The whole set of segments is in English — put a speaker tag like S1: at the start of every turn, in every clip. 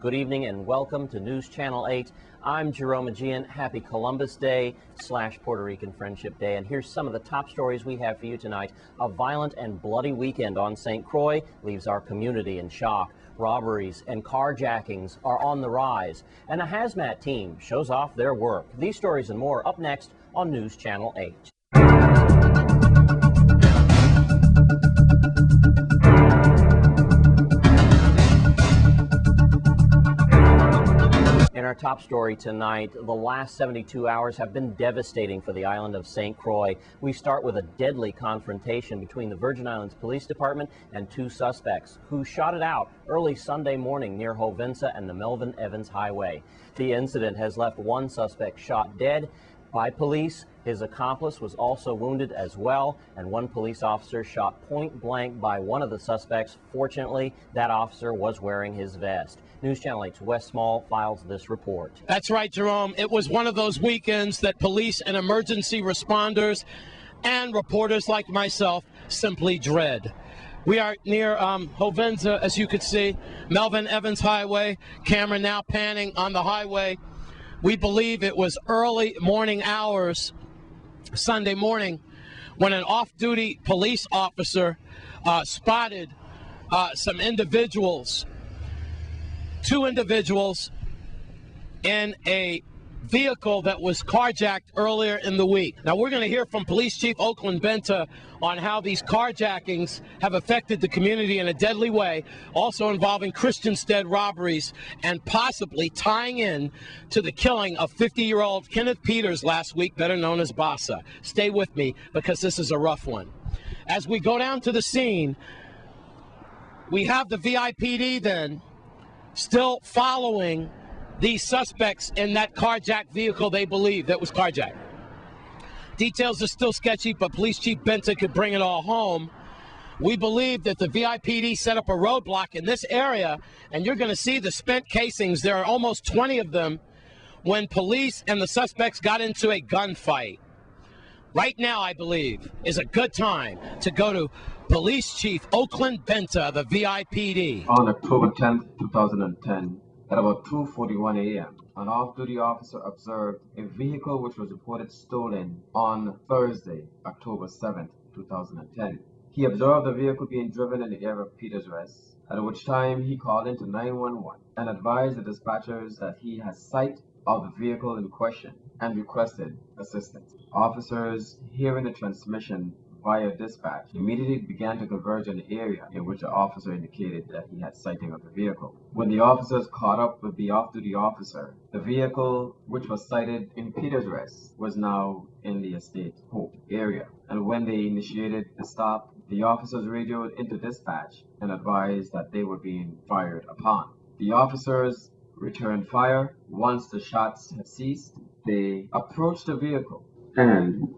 S1: Good evening and welcome to News Channel 8. I'm Jerome Aegean. Happy Columbus Day / Puerto Rican Friendship Day. And here's some of the top stories we have for you tonight. A violent and bloody weekend on St. Croix leaves our community in shock. Robberies and carjackings are on the rise. And a hazmat team shows off their work. These stories and more up next on News Channel 8. In our top story tonight, the last 72 hours have been devastating for the island of St. Croix. We start with a deadly confrontation between the Virgin Islands Police Department and two suspects who shot it out early Sunday morning near Hovensa and the Melvin Evans Highway. The incident has left one suspect shot dead by police. His accomplice was also wounded as well, and one police officer shot point blank by one of the suspects. Fortunately, that officer was wearing his vest. News Channel 8's Wes Small files this report.
S2: That's right, Jerome. It was one of those weekends that police and emergency responders and reporters like myself simply dread. We are near Hovensa, as you could see, Melvin Evans Highway. Camera now panning on the highway. We believe it was early morning hours, Sunday morning, when an off-duty police officer spotted some individuals, two individuals in a vehicle that was carjacked earlier in the week. Now, we're going to hear from Police Chief Oakland Benta on how these carjackings have affected the community in a deadly way, also involving Christiansted robberies and possibly tying in to the killing of 50-year-old Kenneth Peters last week, better known as Bassa. Stay with me because this is a rough one. As we go down to the scene, we have the VIPD then still following these suspects in that carjacked vehicle they believe that was carjacked. Details are still sketchy, but Police Chief Benta could bring it all home. We believe that the VIPD set up a roadblock in this area, and you're going to see the spent casings. There are almost 20 of them when police and the suspects got into a gunfight. Right now, I believe, is a good time to go to Police Chief Oakland Benta, the VIPD.
S3: On October 10th, 2010, at about 2:41 a.m., an off-duty officer observed a vehicle which was reported stolen on Thursday, October 7th, 2010. He observed the vehicle being driven in the area of Peters Rest, at which time he called into 911 and advised the dispatchers that he has sight of the vehicle in question and requested assistance. Officers, hearing the transmission via dispatch, immediately began to converge on the area in which the officer indicated that he had sighting of the vehicle. When the officers caught up with the off-duty officer, the vehicle, which was sighted in Peters Rest, was now in the Estate Hope area. And when they initiated the stop, the officers radioed into dispatch and advised that they were being fired upon. The officers returned fire. Once the shots had ceased, they approached the vehicle and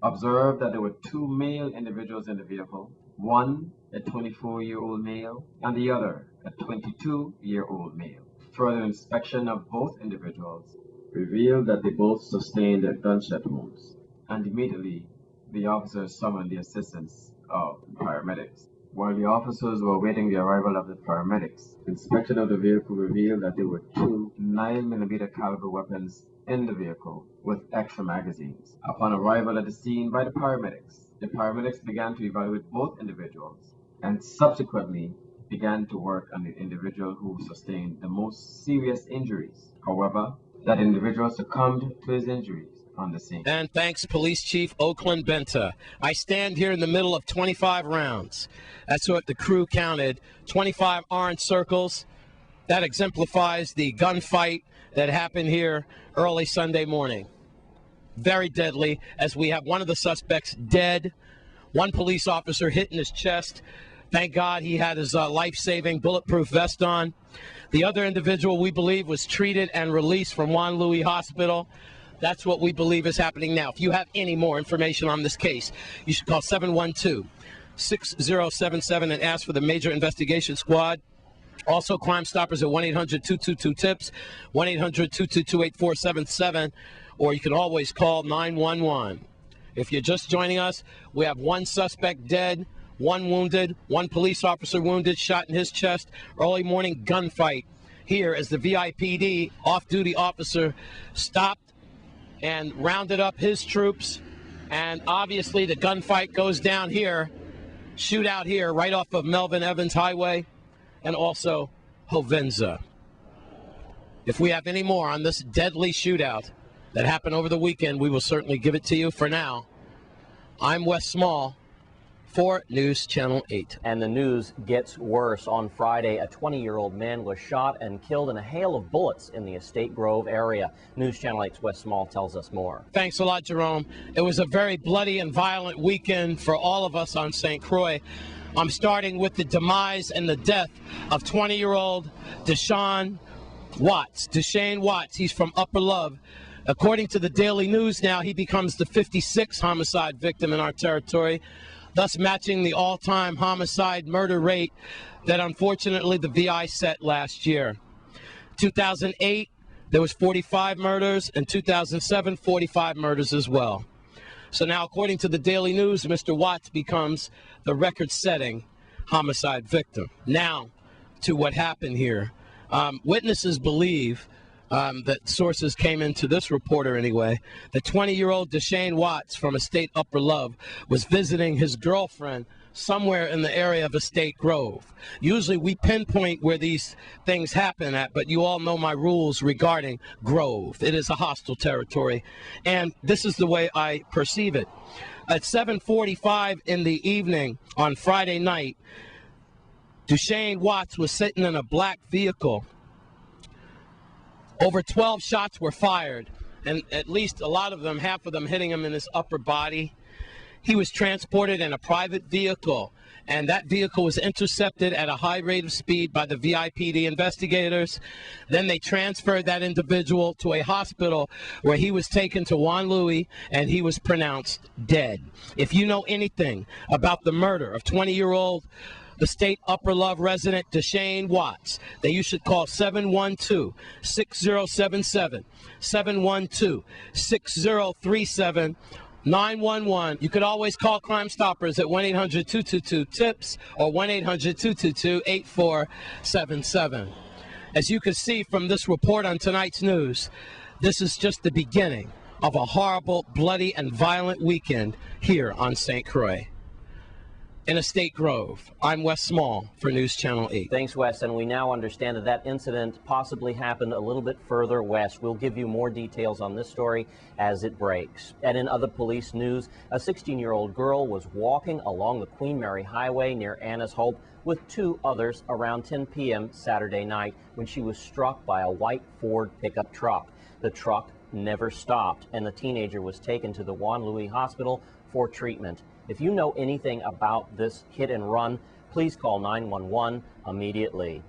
S3: observed that there were two male individuals in the vehicle, one a 24-year-old male and the other a 22-year-old male. Further inspection of both individuals revealed that they both sustained gunshot wounds, and immediately the officers summoned the assistance of paramedics. While the officers were awaiting the arrival of the paramedics, inspection of the vehicle revealed that there were two 9mm caliber weapons in the vehicle with extra magazines. Upon arrival at the scene by the paramedics began to evaluate both individuals and subsequently began to work on the individual who sustained the most serious injuries. However, that individual succumbed to his injuries on the scene.
S2: And thanks, Police Chief Oakland Benta. I stand here in the middle of 25 rounds. That's what the crew counted, 25 orange circles. That exemplifies the gunfight that happened here early Sunday morning. Very deadly, as we have one of the suspects dead, one police officer hit in his chest. Thank God he had his life-saving bulletproof vest on. The other individual, we believe, was treated and released from Juan Louis Hospital. That's what we believe is happening now. If you have any more information on this case, you should call 712-6077 and ask for the Major Investigation Squad. Also, Crime Stoppers at 1-800-222-TIPS, 1-800-222-8477, or you can always call 911. If you're just joining us, we have one suspect dead, one wounded, one police officer wounded, shot in his chest. Early morning gunfight here as the VIPD off-duty officer stopped and rounded up his troops. And obviously the gunfight goes down here, shootout here right off of Melvin Evans Highway and also Hovenza. If we have any more on this deadly shootout that happened over the weekend, we will certainly give it to you. For now, I'm Wes Small for News Channel 8.
S1: And the news gets worse. On Friday, a 20-year-old man was shot and killed in a hail of bullets in the Estate Grove area. News Channel 8's Wes Small tells us more.
S2: Thanks a lot, Jerome. It was a very bloody and violent weekend for all of us on St. Croix. I'm starting with the demise and the death of 20-year-old Deshane Watts. He's from Upper Love. According to the Daily News now, he becomes the 56th homicide victim in our territory, thus matching the all-time homicide murder rate that unfortunately the VI set last year. 2008, there was 45 murders, and 2007, 45 murders as well. So now, according to the Daily News, Mr. Watts becomes the record-setting homicide victim. Now, to what happened here. Witnesses believe that sources came into this reporter anyway, that 20-year-old Deshane Watts from Estate Upper Love was visiting his girlfriend somewhere in the area of Estate Grove. Usually we pinpoint where these things happen at, but you all know my rules regarding Grove. It is a hostile territory, and this is the way I perceive it. At 7:45 in the evening on Friday night, Deshane Watts was sitting in a black vehicle. Over 12 shots were fired, and at least a lot of them, half of them hitting him in his upper body. He was transported in a private vehicle, and that vehicle was intercepted at a high rate of speed by the VIPD investigators. Then they transferred that individual to a hospital where he was taken to Juan Louis, and he was pronounced dead. If you know anything about the murder of 20-year-old Estate Upper Love resident Deshane Watts, that you should call 712-6077, 712-6037, 911. You could always call Crime Stoppers at 1-800-222-TIPS or 1-800-222-8477. As you can see from this report on tonight's news, this is just the beginning of a horrible, bloody, and violent weekend here on St. Croix. In Estate Grove, I'm Wes Small for News Channel 8.
S1: Thanks, Wes. And we now understand that that incident possibly happened a little bit further west. We'll give you more details on this story as it breaks. And in other police news, a 16-year-old girl was walking along the Queen Mary Highway near Anna's Hope with two others around 10 p.m. Saturday night when she was struck by a white Ford pickup truck. The truck never stopped, and the teenager was taken to the Juan Louis Hospital for treatment. If you know anything about this hit and run, please call 911 immediately.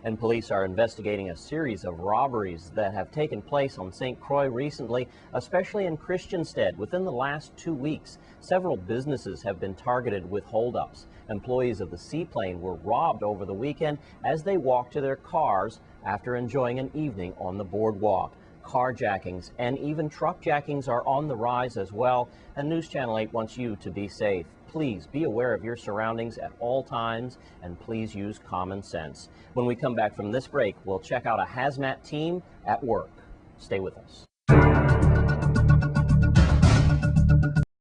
S1: And police are investigating a series of robberies that have taken place on St. Croix recently, especially in Christiansted. Within the last 2 weeks, several businesses have been targeted with holdups. Employees of the Seaplane were robbed over the weekend as they walked to their cars after enjoying an evening on the boardwalk. Carjackings and even truckjackings are on the rise as well, and News Channel 8 wants you to be safe. Please be aware of your surroundings at all times, and please use common sense. When we come back from this break, we'll check out a hazmat team at work. Stay with us.